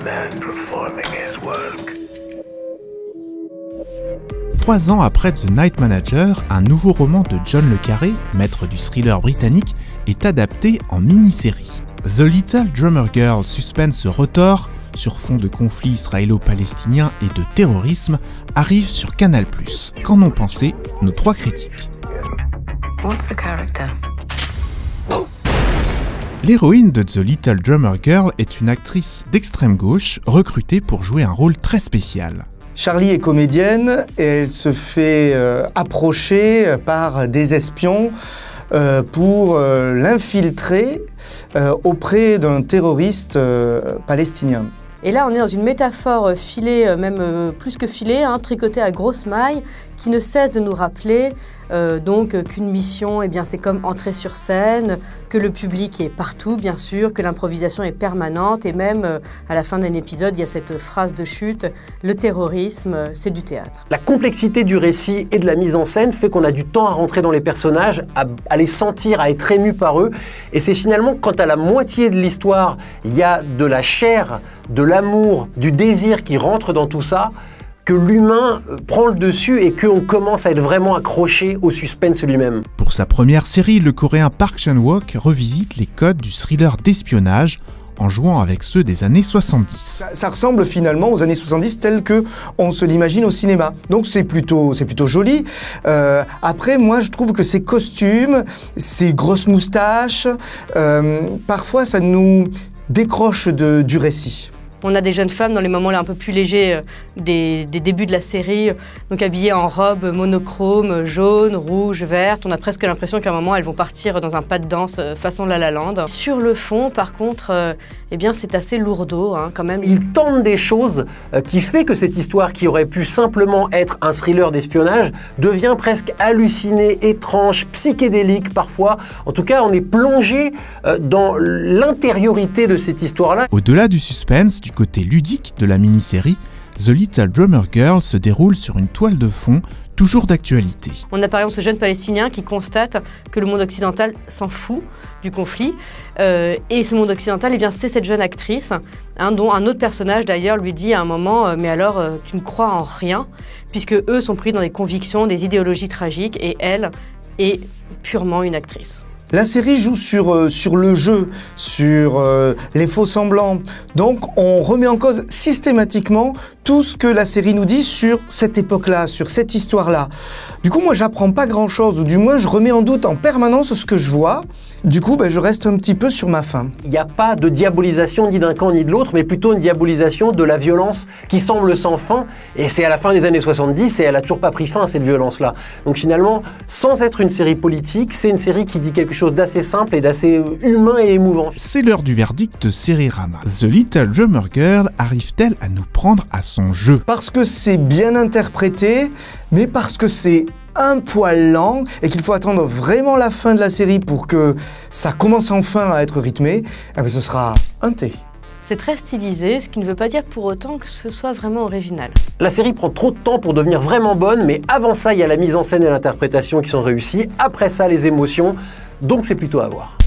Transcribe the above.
man performing his work. 3 ans après The Night Manager, un nouveau roman de John le Carré, maître du thriller britannique, est adapté en mini-série. The Little Drummer Girl suspend ce retort sur fond de conflits israélo-palestiniens et de terrorisme arrive sur Canal+. Qu'en ont pensé nos 3 critiques? What's the character? L'héroïne de The Little Drummer Girl est une actrice d'extrême gauche recrutée pour jouer un rôle très spécial. Charlie est comédienne et elle se fait approcher par des espions pour l'infiltrer auprès d'un terroriste palestinien. Et là, on est dans une métaphore filée, même plus que filée, tricotée à grosses mailles, qui ne cesse de nous rappeler qu'une mission, c'est comme entrer sur scène, que le public est partout, bien sûr, que l'improvisation est permanente, et même à la fin d'un épisode, il y a cette phrase de chute, le terrorisme, c'est du théâtre. La complexité du récit et de la mise en scène fait qu'on a du temps à rentrer dans les personnages, à les sentir, à être ému par eux, et c'est finalement quand à la moitié de l'histoire, il y a de la chair, de l'amour, du désir qui rentre dans tout ça, que l'humain prend le dessus et qu'on commence à être vraiment accroché au suspense lui-même. Pour sa première série, le coréen Park Chan-wook revisite les codes du thriller d'espionnage en jouant avec ceux des années 70. Ça ressemble finalement aux années 70 telles qu'on se l'imagine au cinéma. Donc c'est plutôt joli. Après, moi je trouve que ces costumes, ces grosses moustaches, parfois ça nous décroche du récit. On a des jeunes femmes dans les moments là un peu plus légers des débuts de la série, donc habillées en robe monochrome, jaune, rouge, verte. On a presque l'impression qu'à un moment elles vont partir dans un pas de danse façon La La Land. Sur le fond, par contre, c'est assez lourdeau quand même. Il tente des choses qui fait que cette histoire qui aurait pu simplement être un thriller d'espionnage devient presque hallucinée, étrange, psychédélique parfois. En tout cas, on est plongé dans l'intériorité de cette histoire-là. Au-delà du suspense, du côté ludique de la mini-série, The Little Drummer Girl se déroule sur une toile de fond toujours d'actualité. On a par exemple ce jeune Palestinien qui constate que le monde occidental s'en fout du conflit. Et ce monde occidental, c'est cette jeune actrice, dont un autre personnage d'ailleurs lui dit à un moment « Mais alors, tu ne crois en rien ?» puisque eux sont pris dans des convictions, des idéologies tragiques, et elle est purement une actrice. La série joue sur le jeu, sur les faux semblants. Donc on remet en cause systématiquement tout ce que la série nous dit sur cette époque-là, sur cette histoire-là. Du coup, moi, j'apprends pas grand-chose, ou du moins, je remets en doute en permanence ce que je vois. Du coup, je reste un petit peu sur ma faim. Il n'y a pas de diabolisation ni d'un camp ni de l'autre, mais plutôt une diabolisation de la violence qui semble sans fin. Et c'est à la fin des années 70 et elle n'a toujours pas pris fin, cette violence-là. Donc finalement, sans être une série politique, c'est une série qui dit quelque chose d'assez simple et d'assez humain et émouvant. C'est l'heure du verdict de Sérirama. The Little Drummer Girl arrive-t-elle à nous prendre à son jeu? Parce que c'est bien interprété, mais parce que c'est un poil lent et qu'il faut attendre vraiment la fin de la série pour que ça commence enfin à être rythmé, ce sera un thé. C'est très stylisé, ce qui ne veut pas dire pour autant que ce soit vraiment original. La série prend trop de temps pour devenir vraiment bonne, mais avant ça, il y a la mise en scène et l'interprétation qui sont réussies. Après ça, les émotions. Donc c'est plutôt à voir.